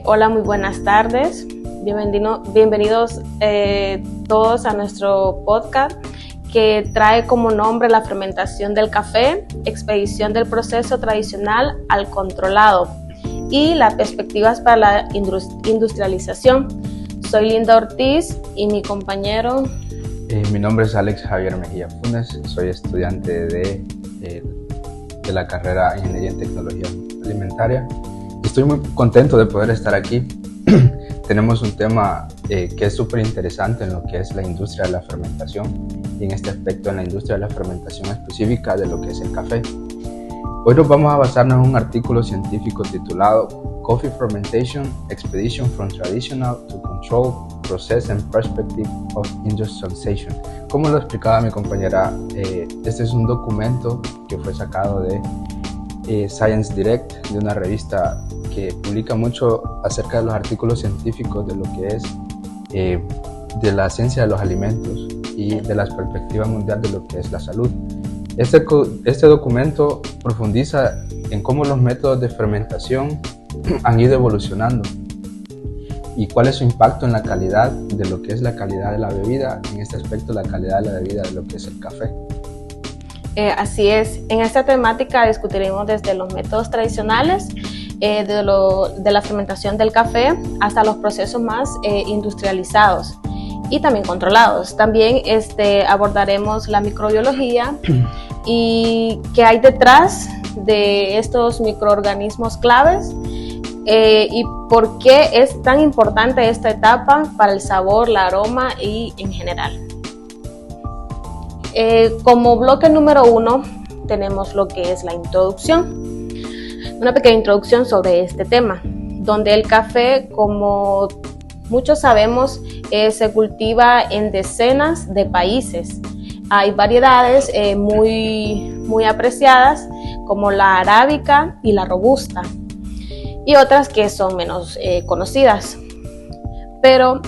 Hola, muy buenas tardes. Bienvenidos todos a nuestro podcast que trae como nombre la fermentación del café, expedición del proceso tradicional al controlado y las perspectivas para la industrialización. Soy Linda Ortiz y mi compañero... Mi nombre es Alex Javier Mejía Funes, soy estudiante de la carrera Ingeniería en Tecnología Alimentaria. Estoy muy contento de poder estar aquí. Tenemos un tema que es súper interesante en lo que es la industria de la fermentación y en este aspecto en la industria de la fermentación específica de lo que es el café. Hoy nos vamos a basarnos en un artículo científico titulado Coffee Fermentation Expedition from Traditional to Controlled Process and Perspective of Industrialization. Como lo explicaba mi compañera, este es un documento que fue sacado de Science Direct, de una revista que publica mucho acerca de los artículos científicos de lo que es de la ciencia de los alimentos y de la perspectiva mundial de lo que es la salud. Este documento profundiza en cómo los métodos de fermentación han ido evolucionando y cuál es su impacto en la calidad de lo que es la calidad de la bebida, en este aspecto la calidad de la bebida de lo que es el café. Así es, en esta temática discutiremos desde los métodos tradicionales de la fermentación del café hasta los procesos más industrializados y también controlados. También abordaremos la microbiología y qué hay detrás de estos microorganismos claves y por qué es tan importante esta etapa para el sabor, el aroma y en general. Como bloque número 1 tenemos lo que es la introducción, una pequeña introducción sobre este tema, donde el café, como muchos sabemos, se cultiva en decenas de países. Hay variedades muy apreciadas como la arábica y la robusta y otras que son menos conocidas. Pero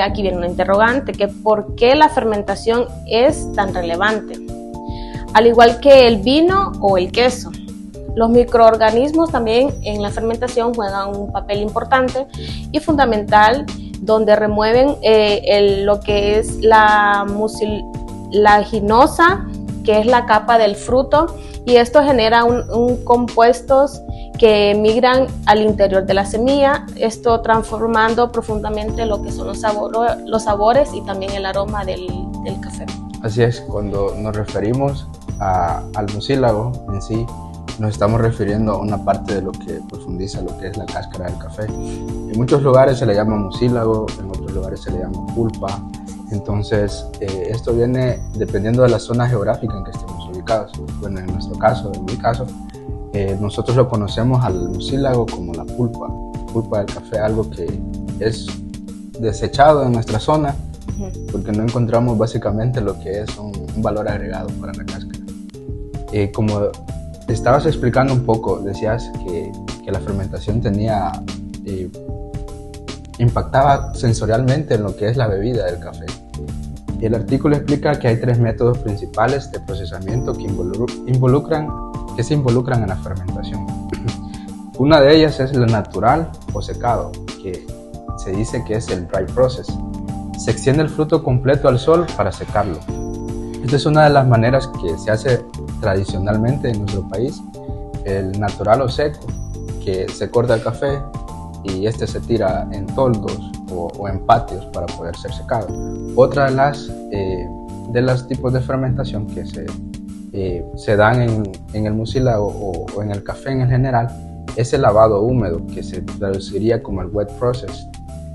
aquí viene una interrogante, que ¿por qué la fermentación es tan relevante? Al igual que el vino o el queso, los microorganismos también en la fermentación juegan un papel importante y fundamental, donde remueven lo que es la mucilaginosa, que es la capa del fruto, y esto genera un compuestos que migran al interior de la semilla, esto transformando profundamente lo que son los sabores y también el aroma del café. Así es, cuando nos referimos al mucílago en sí, nos estamos refiriendo a una parte de lo que profundiza lo que es la cáscara del café. En muchos lugares se le llama mucílago, en otros lugares se le llama pulpa. Entonces, esto viene dependiendo de la zona geográfica en que estemos ubicados. Bueno, en nuestro caso, en mi caso, nosotros lo conocemos al mucílago como la pulpa del café, algo que es desechado en nuestra zona porque no encontramos básicamente lo que es un valor agregado para la cáscara. Como te estabas explicando un poco, decías que la fermentación impactaba sensorialmente en lo que es la bebida del café. El artículo explica que hay 3 métodos principales de procesamiento que se involucran en la fermentación. Una de ellas es la natural o secado, que se dice que es el dry process. Se extiende el fruto completo al sol para secarlo. Esta es una de las maneras que se hace tradicionalmente en nuestro país, el natural o seco, que se corta el café y se tira en toldos o en patios para poder ser secado. Otra de los tipos de fermentación que se dan en el mucílago o en el café en general es el lavado húmedo, que se traduciría como el wet process.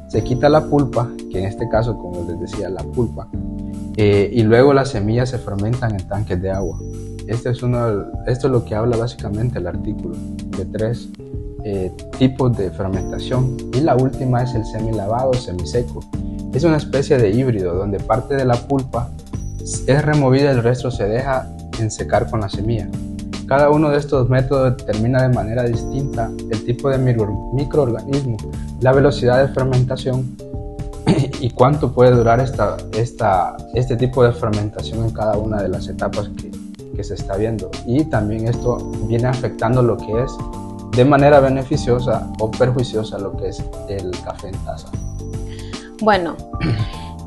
Se quita la pulpa, que en este caso, como les decía, la pulpa, y luego las semillas se fermentan en tanques de agua. Esto es lo que habla básicamente el artículo, de 3 tipos de fermentación, y la última es el semilavado semiseco. Es una especie de híbrido donde parte de la pulpa es removida y el resto se deja ensecar con la semilla. Cada uno de estos métodos determina de manera distinta el tipo de microorganismo, la velocidad de fermentación ¿Y cuánto puede durar este tipo de fermentación en cada una de las etapas que se está viendo? Y también esto viene afectando lo que es de manera beneficiosa o perjuiciosa lo que es el café en taza. Bueno,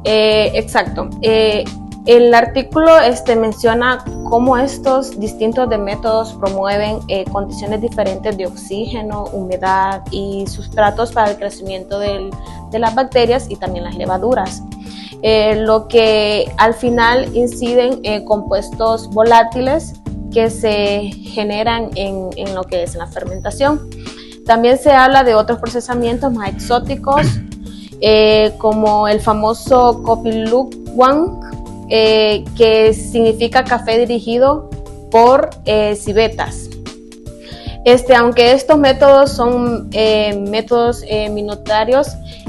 exacto. El artículo menciona cómo estos distintos de métodos promueven condiciones diferentes de oxígeno, humedad y sustratos para el crecimiento de las bacterias y también las levaduras, lo que al final inciden en compuestos volátiles que se generan en lo que es la fermentación. También se habla de otros procesamientos más exóticos, como el famoso Kopiluk-Wang, que significa café dirigido por civetas. Aunque estos métodos son métodos minoritarios,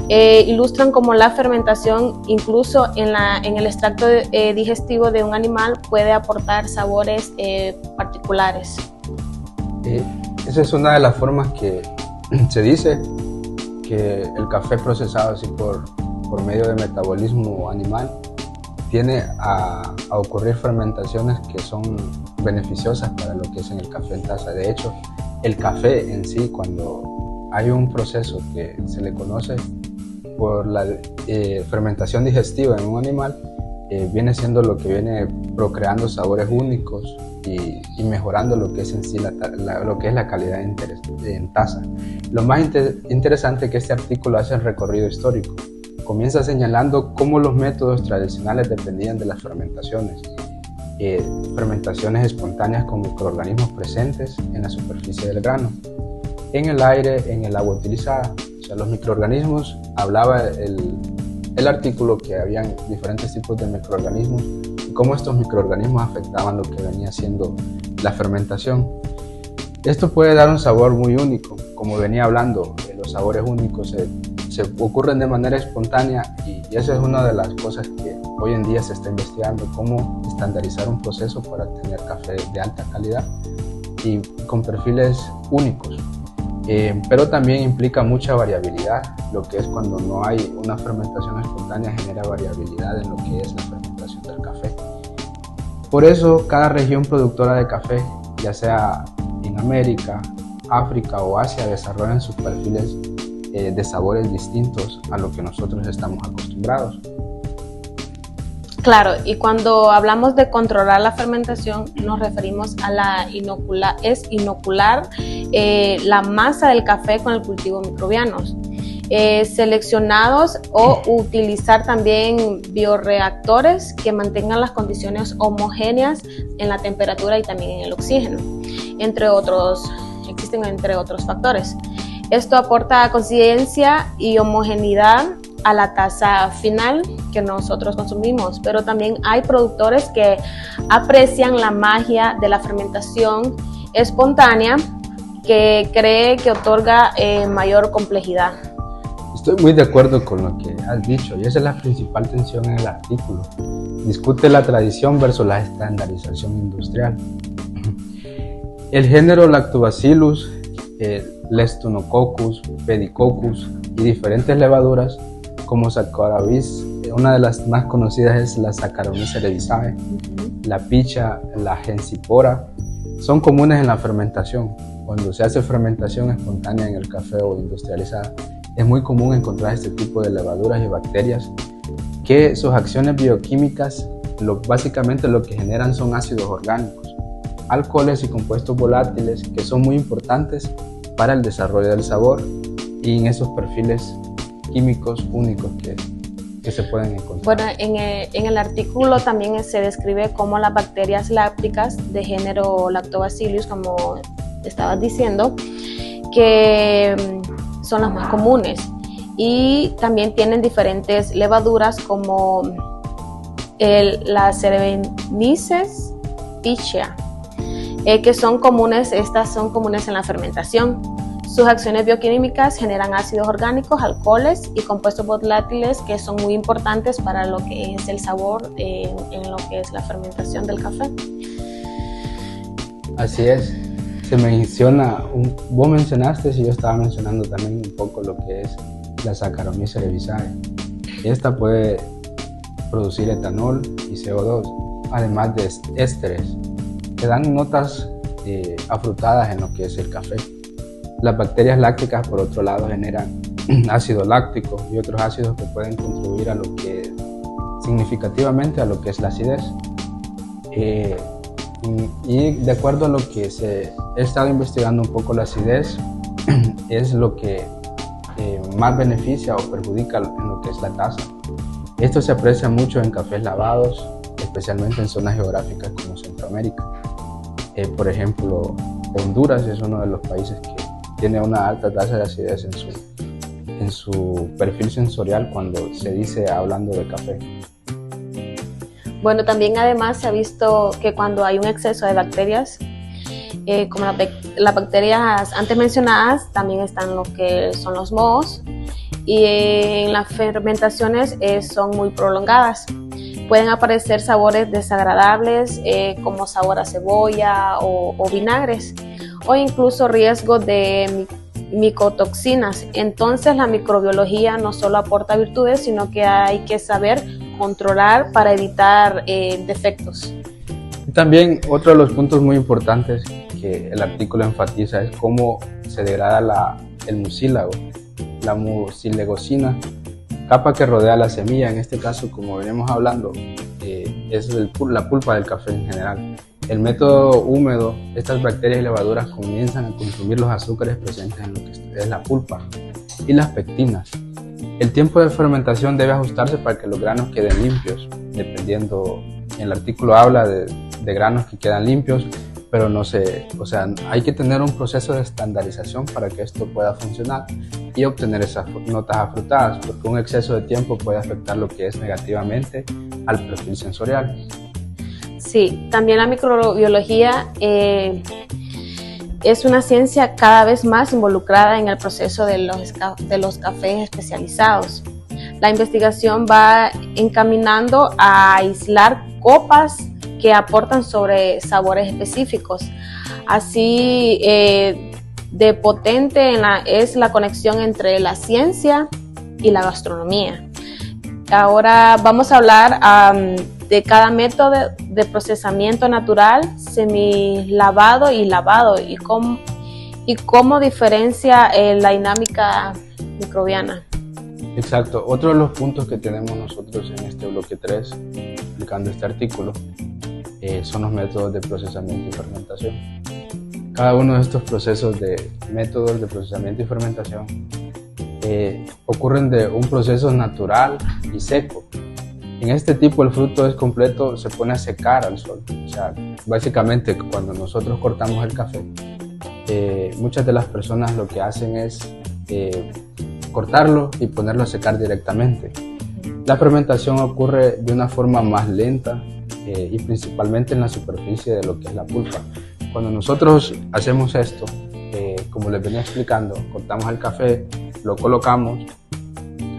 ilustran cómo la fermentación, incluso en el extracto digestivo de un animal, puede aportar sabores particulares. Esa es una de las formas que se dice que el café procesado así por medio de metabolismo animal tiene a ocurrir fermentaciones que son beneficiosas para lo que es en el café en taza. De hecho, el café en sí, cuando hay un proceso que se le conoce por la fermentación digestiva en un animal, viene siendo lo que viene procreando sabores únicos y mejorando lo que es en sí lo que es la calidad en taza. Lo más interesante es que este artículo hace el recorrido histórico. Comienza señalando cómo los métodos tradicionales dependían de las fermentaciones. Fermentaciones espontáneas con microorganismos presentes en la superficie del grano, en el aire, en el agua utilizada. O sea, los microorganismos, hablaba el artículo que habían diferentes tipos de microorganismos y cómo estos microorganismos afectaban lo que venía siendo la fermentación. Esto puede dar un sabor muy único, como venía hablando, los sabores únicos se ocurren de manera espontánea y esa es una de las cosas que hoy en día se está investigando, cómo estandarizar un proceso para tener café de alta calidad y con perfiles únicos. Pero también implica mucha variabilidad, lo que es cuando no hay una fermentación espontánea genera variabilidad en lo que es la fermentación del café. Por eso cada región productora de café, ya sea en América, África o Asia, desarrollan sus perfiles de sabores distintos a lo que nosotros estamos acostumbrados. Claro, y cuando hablamos de controlar la fermentación nos referimos a inocular la masa del café con el cultivo de microbianos seleccionados o utilizar también bioreactores que mantengan las condiciones homogéneas en la temperatura y también en el oxígeno, existen entre otros factores. Esto aporta consistencia y homogeneidad a la taza final que nosotros consumimos, pero también hay productores que aprecian la magia de la fermentación espontánea que cree que otorga mayor complejidad. Estoy muy de acuerdo con lo que has dicho y esa es la principal tensión en el artículo. Discute la tradición versus la estandarización industrial. El género Lactobacillus, Lestonococcus, Pedicoccus y diferentes levaduras como Saccharomyces, una de las más conocidas es la Saccharomyces cerevisiae, la picha, la gensipora, son comunes en la fermentación. Cuando se hace fermentación espontánea en el café o industrializada, es muy común encontrar este tipo de levaduras y bacterias que sus acciones bioquímicas básicamente lo que generan son ácidos orgánicos, alcoholes y compuestos volátiles que son muy importantes para el desarrollo del sabor y en esos perfiles químicos únicos que se pueden encontrar. Bueno, en el artículo también se describe cómo las bacterias lácticas de género Lactobacillus, como estabas diciendo, que son las más comunes y también tienen diferentes levaduras como la Cerevisiae pichia, que son comunes. Estas son comunes en la fermentación. Sus acciones bioquímicas generan ácidos orgánicos, alcoholes y compuestos volátiles que son muy importantes para lo que es el sabor en lo que es la fermentación del café. Así es. Se menciona, vos mencionaste y yo estaba mencionando también un poco lo que es la Saccharomyces cerevisiae. Esta puede producir etanol y CO2, además de ésteres, que dan notas afrutadas en lo que es el café. Las bacterias lácticas, por otro lado, generan ácido láctico y otros ácidos que pueden contribuir a lo que significativamente a lo que es la acidez. Y de acuerdo a lo que he estado investigando un poco, la acidez es lo que más beneficia o perjudica en lo que es la taza. Esto se aprecia mucho en cafés lavados, especialmente en zonas geográficas como Centroamérica. Por ejemplo, Honduras es uno de los países que tiene una alta tasa de acidez en su perfil sensorial cuando se dice hablando de café. Bueno, también además se ha visto que cuando hay un exceso de bacterias, como las bacterias antes mencionadas, también están lo que son los mohos, y en las fermentaciones son muy prolongadas. Pueden aparecer sabores desagradables como sabor a cebolla o vinagres, o incluso riesgo de micotoxinas. Entonces la microbiología no solo aporta virtudes, sino que hay que saber controlar para evitar defectos. También otro de los puntos muy importantes que el artículo enfatiza es cómo se degrada el mucílago, la mucilegosina, capa que rodea la semilla. En este caso, como venimos hablando, es la pulpa del café en general. El método húmedo, estas bacterias y levaduras comienzan a consumir los azúcares presentes en lo que es la pulpa y las pectinas. El tiempo de fermentación debe ajustarse para que los granos queden limpios, dependiendo. El artículo habla de granos que quedan limpios, pero hay que tener un proceso de estandarización para que esto pueda funcionar y obtener esas notas afrutadas, porque un exceso de tiempo puede afectar lo que es negativamente al perfil sensorial. Sí, también la microbiología es una ciencia cada vez más involucrada en el proceso de los cafés especializados. La investigación va encaminando a aislar copas que aportan sobre sabores específicos. Así de potente es la conexión entre la ciencia y la gastronomía. Ahora vamos a hablar de cada método de procesamiento natural, semilavado y lavado, y cómo diferencia la dinámica microbiana. Exacto. Otro de los puntos que tenemos nosotros en este bloque 3, explicando este artículo, son los métodos de procesamiento y fermentación. Cada uno de estos métodos de procesamiento y fermentación ocurren de un proceso natural y seco. En este tipo el fruto es completo, se pone a secar al sol. O sea, básicamente cuando nosotros cortamos el café, muchas de las personas lo que hacen es cortarlo y ponerlo a secar directamente. La fermentación ocurre de una forma más lenta y principalmente en la superficie de lo que es la pulpa. Cuando nosotros hacemos esto, como les venía explicando, cortamos el café, lo colocamos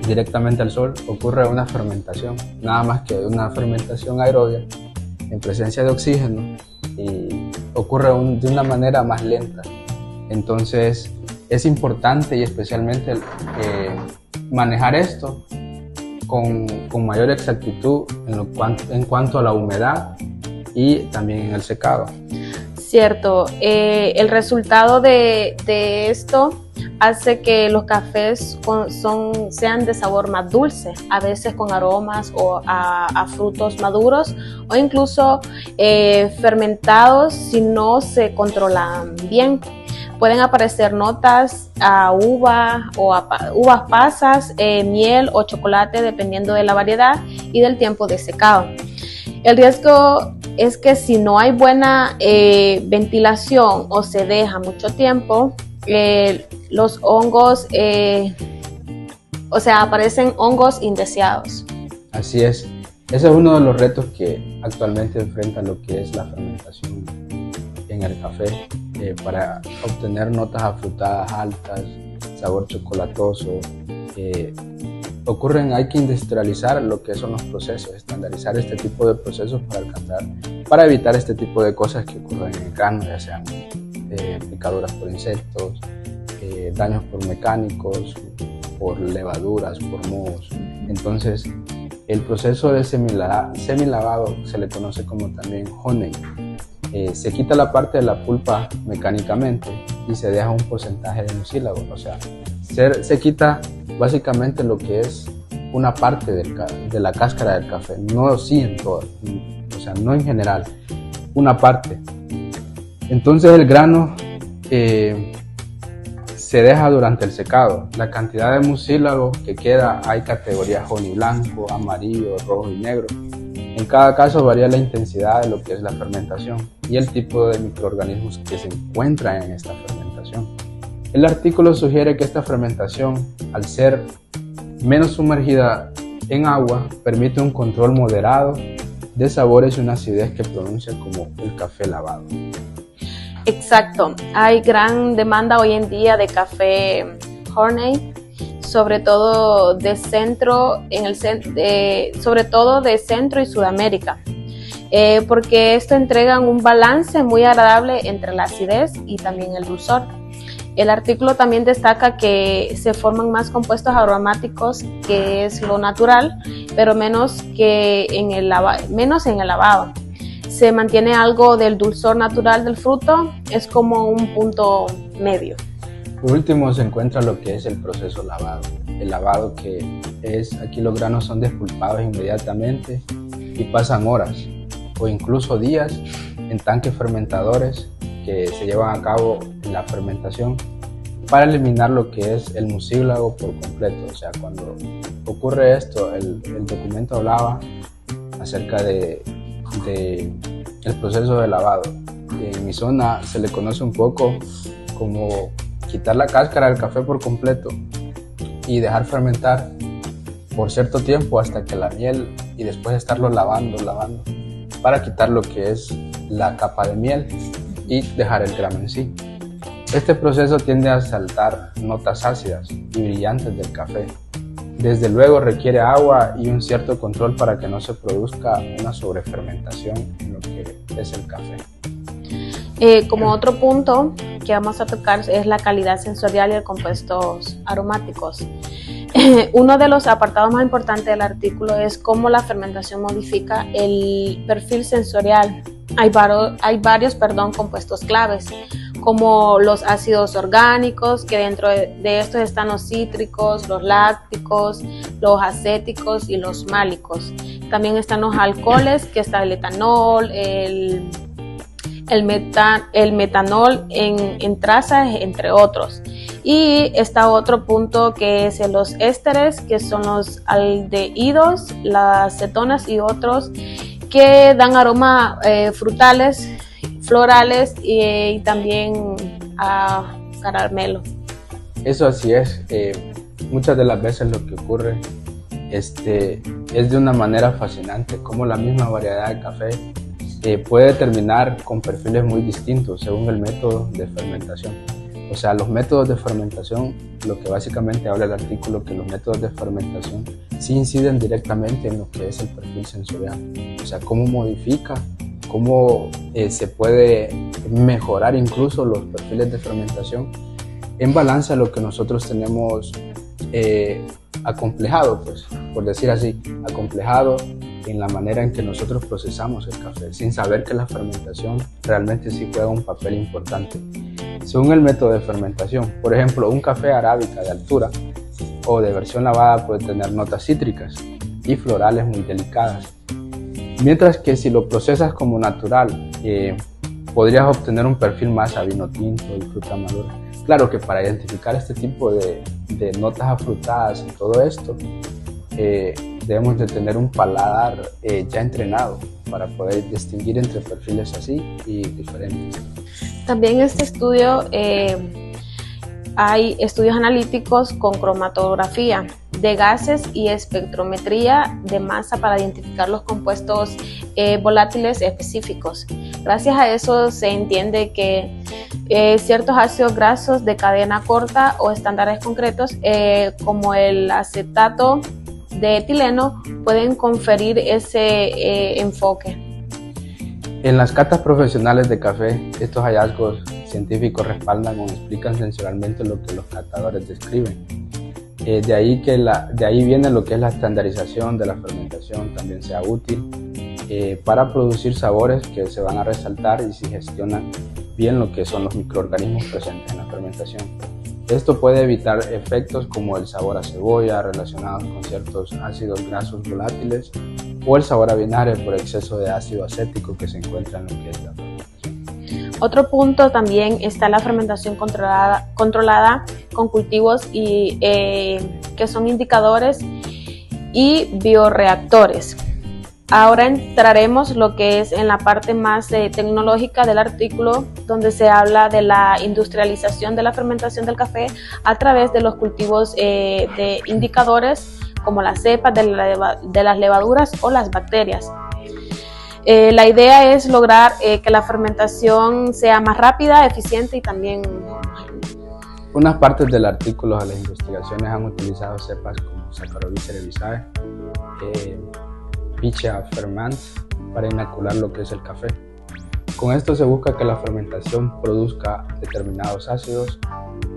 directamente al sol, ocurre una fermentación, nada más que una fermentación aerobia en presencia de oxígeno, y ocurre de una manera más lenta. Entonces es importante y especialmente manejar esto con mayor exactitud en cuanto a la humedad y también en el secado. Cierto, el resultado de esto hace que los cafés sean de sabor más dulce, a veces con aromas a frutos maduros, o incluso fermentados si no se controlan bien. Pueden aparecer notas a uva o a uvas pasas, miel o chocolate, dependiendo de la variedad y del tiempo de secado. El riesgo es que si no hay buena ventilación o se deja mucho tiempo, los hongos, aparecen hongos indeseados. Así es. Ese es uno de los retos que actualmente enfrenta lo que es la fermentación en el café, para obtener notas afrutadas altas, sabor chocolatoso. Hay que industrializar lo que son los procesos, estandarizar este tipo de procesos para evitar este tipo de cosas que ocurren en el grano, ya sean picaduras por insectos, daños por mecánicos por levaduras, por mohos. Entonces, el proceso de semilavado se le conoce como también honey. Se quita la parte de la pulpa mecánicamente y se deja un porcentaje de mucílago. O sea, se quita básicamente lo que es una parte de la cáscara del café, no así en todo, o sea, no en general, una parte. Entonces el grano se deja durante el secado. La cantidad de mucílago que queda, hay categorías honey blanco, amarillo, rojo y negro. En cada caso varía la intensidad de lo que es la fermentación y el tipo de microorganismos que se encuentran en esta fermentación. El artículo sugiere que esta fermentación, al ser menos sumergida en agua, permite un control moderado de sabores y una acidez que pronuncia como el café lavado. Exacto, hay gran demanda hoy en día de café honey, sobre todo de Centro y Sudamérica, porque esto entrega un balance muy agradable entre la acidez y también el dulzor. El artículo también destaca que se forman más compuestos aromáticos, que es lo natural, pero menos en el lavado. Se mantiene algo del dulzor natural del fruto, es como un punto medio. Por último se encuentra lo que es el proceso lavado. El lavado que es, aquí los granos son despulpados inmediatamente y pasan horas o incluso días en tanques fermentadores que se llevan a cabo en la fermentación para eliminar lo que es el mucílago por completo. O sea, cuando ocurre esto, el documento hablaba acerca de el proceso de lavado. En mi zona se le conoce un poco como quitar la cáscara del café por completo y dejar fermentar por cierto tiempo hasta que la miel, y después estarlo lavando para quitar lo que es la capa de miel y dejar el grano en sí. Este proceso tiende a saltar notas ácidas y brillantes del café. Desde luego requiere agua y un cierto control para que no se produzca una sobrefermentación en lo que es el café. Como otro punto que vamos a tocar es la calidad sensorial y de compuestos aromáticos. Uno de los apartados más importantes del artículo es cómo la fermentación modifica el perfil sensorial. Hay varios compuestos claves, como los ácidos orgánicos, que dentro de estos están los cítricos, los lácticos, los acéticos y los málicos. También están los alcoholes, que está el etanol, el metanol en trazas, entre otros. Y está otro punto que es los ésteres, que son los aldehídos, las cetonas y otros que dan aroma frutales, florales y también a caramelo. Eso así es. Muchas de las veces lo que ocurre es de una manera fascinante cómo la misma variedad de café puede terminar con perfiles muy distintos según el método de fermentación. O sea, los métodos de fermentación, lo que básicamente habla el artículo, que los métodos de fermentación sí inciden directamente en lo que es el perfil sensorial. O sea, cómo modifica, cómo se puede mejorar incluso los perfiles de fermentación en balance a lo que nosotros tenemos acomplejado, pues, por decir así, acomplejado en la manera en que nosotros procesamos el café, sin saber que la fermentación realmente sí juega un papel importante. Según el método de fermentación, por ejemplo, un café arábica de altura o de versión lavada puede tener notas cítricas y florales muy delicadas, mientras que si lo procesas como natural, podrías obtener un perfil más a vino tinto y fruta madura. Claro que para identificar este tipo de notas afrutadas y todo esto, debemos de tener un paladar ya entrenado para poder distinguir entre perfiles así y diferentes. También este estudio, hay estudios analíticos con cromatografía de gases y espectrometría de masa para identificar los compuestos volátiles específicos. Gracias a eso se entiende que ciertos ácidos grasos de cadena corta o estándares concretos, como el acetato de etileno, pueden conferir ese enfoque. En las catas profesionales de café, estos hallazgos científicos respaldan o explican sensorialmente lo que los catadores describen. De ahí viene lo que es la estandarización de la fermentación, también sea útil para producir sabores que se van a resaltar y si gestionan bien lo que son los microorganismos presentes en la fermentación. Esto puede evitar efectos como el sabor a cebolla relacionados con ciertos ácidos grasos volátiles o el sabor a vinagre por exceso de ácido acético que se encuentra en lo que es la fermentación. Otro punto también está la fermentación controlada con cultivos que son indicadores y bioreactores. Ahora entraremos lo que es en la parte más tecnológica del artículo, donde se habla de la industrialización de la fermentación del café a través de los cultivos de indicadores como las cepas de las levaduras o las bacterias. La idea es lograr que la fermentación sea más rápida, eficiente y también... Unas partes del artículo de las investigaciones han utilizado cepas como Saccharomyces cerevisiae, Pichia fermans para inocular lo que es el café. Con esto se busca que la fermentación produzca determinados ácidos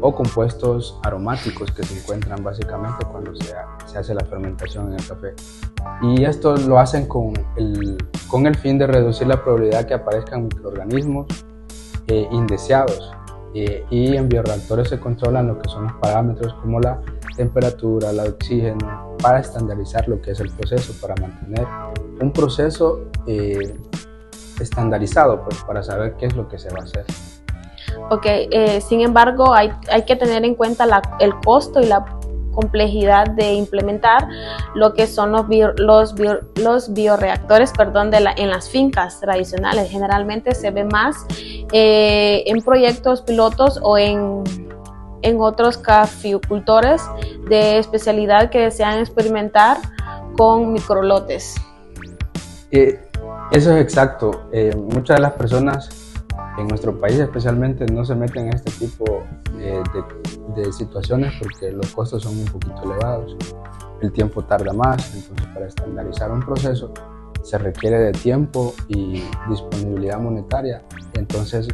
o compuestos aromáticos que se encuentran básicamente cuando se hace la fermentación en el café. Y esto lo hacen con el fin de reducir la probabilidad que aparezcan microorganismos indeseados. Y en bioreactores se controlan lo que son los parámetros como la temperatura, el oxígeno, para estandarizar lo que es el proceso, para mantener un proceso estandarizado, pues, para saber qué es lo que se va a hacer. Ok, sin embargo hay que tener en cuenta el costo y la complejidad de implementar lo que son los bioreactores en las fincas tradicionales. Generalmente se ve más en proyectos pilotos o en otros caficultores de especialidad que desean experimentar con microlotes. Eso es exacto. Muchas de las personas en nuestro país especialmente no se meten en este tipo de situaciones porque los costos son un poquito elevados, el tiempo tarda más, entonces para estandarizar un proceso se requiere de tiempo y disponibilidad monetaria. Entonces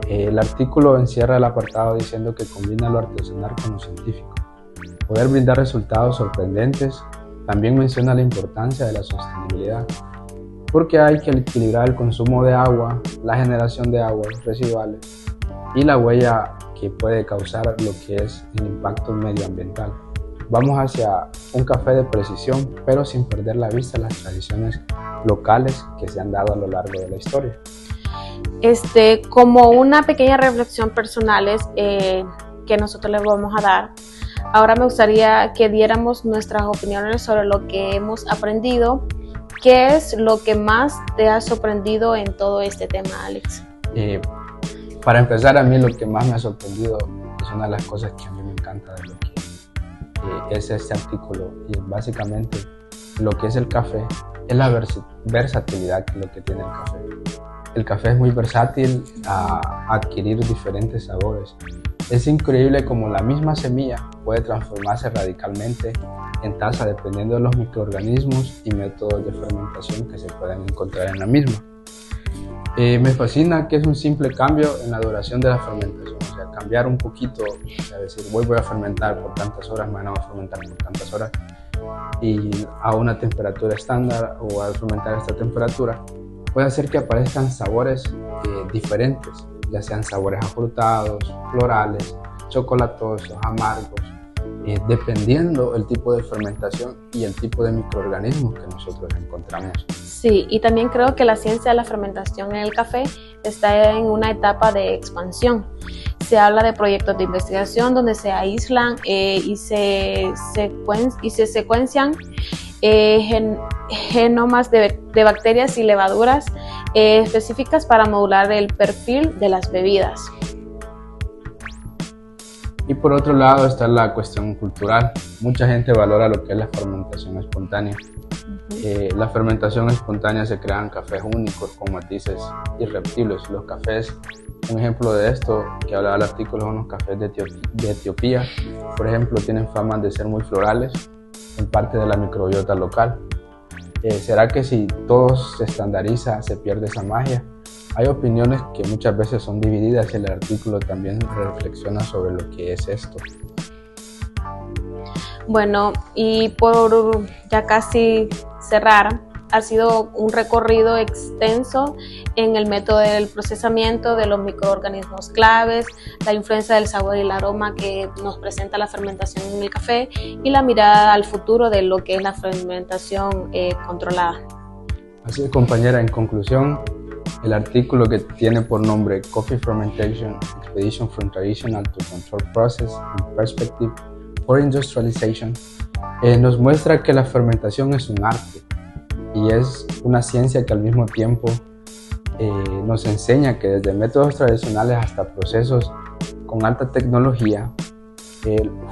el artículo encierra el apartado diciendo que combina lo artesanal con lo científico, poder brindar resultados sorprendentes. También menciona la importancia de la sostenibilidad, porque hay que equilibrar el consumo de agua, la generación de aguas residuales y la huella que puede causar lo que es el impacto medioambiental. Vamos hacia un café de precisión, pero sin perder la vista las tradiciones locales que se han dado a lo largo de la historia. Como una pequeña reflexión personales que nosotros les vamos a dar, ahora me gustaría que diéramos nuestras opiniones sobre lo que hemos aprendido. ¿Qué es lo que más te ha sorprendido en todo este tema, Alex? Para empezar, a mí lo que más me ha sorprendido es una de las cosas que a mí me encanta de lo que es este artículo, y básicamente lo que es el café es la versatilidad que lo que tiene el café. El café es muy versátil a adquirir diferentes sabores. Es increíble cómo la misma semilla puede transformarse radicalmente en taza dependiendo de los microorganismos y métodos de fermentación que se pueden encontrar en la misma. Me fascina que es un simple cambio en la duración de la fermentación, o sea, cambiar un poquito, o sea, decir voy a fermentar por tantas horas, mañana voy a fermentar por tantas horas y a una temperatura estándar o a fermentar a esta temperatura puede hacer que aparezcan sabores diferentes, ya sean sabores afrutados, florales, chocolatosos, amargos, dependiendo el tipo de fermentación y el tipo de microorganismos que nosotros encontramos. Sí, y también creo que la ciencia de la fermentación en el café está en una etapa de expansión. Se habla de proyectos de investigación donde se aíslan y se secuencian genomas de bacterias y levaduras específicas para modular el perfil de las bebidas. Y por otro lado está la cuestión cultural. Mucha gente valora lo que es la fermentación espontánea. La fermentación espontánea se crean cafés únicos con matices irrepetibles. Los cafés, un ejemplo de esto que hablaba el artículo, son los cafés de Etiopía. Por ejemplo, tienen fama de ser muy florales en parte de la microbiota local. ¿Será que si todo se estandariza se pierde esa magia? Hay opiniones que muchas veces son divididas y el artículo también reflexiona sobre lo que es esto. Bueno, y por ya casi cerrar, ha sido un recorrido extenso en el método del procesamiento de los microorganismos claves, la influencia del sabor y el aroma que nos presenta la fermentación en el café y la mirada al futuro de lo que es la fermentación controlada. Así es, compañera, en conclusión, el artículo que tiene por nombre Coffee Fermentation Expedition from Traditional to Controlled Process in Perspective for Industrialization nos muestra que la fermentación es un arte y es una ciencia que al mismo tiempo nos enseña que desde métodos tradicionales hasta procesos con alta tecnología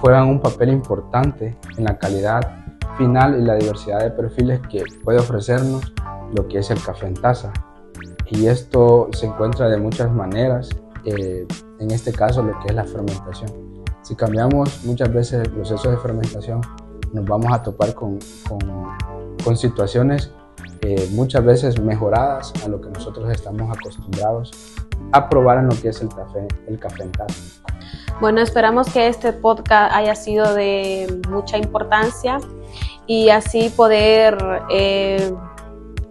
juegan un papel importante en la calidad final y la diversidad de perfiles que puede ofrecernos lo que es el café en taza. Y esto se encuentra de muchas maneras, en este caso lo que es la fermentación. Si cambiamos muchas veces el proceso de fermentación, nos vamos a topar con situaciones muchas veces mejoradas a lo que nosotros estamos acostumbrados a probar en lo que es el café en taza. Bueno, esperamos que este podcast haya sido de mucha importancia y así poder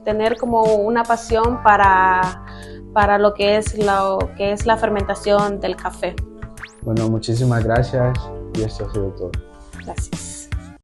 tener como una pasión para lo que es la fermentación del café. Bueno, muchísimas gracias y esto ha sido todo. Gracias.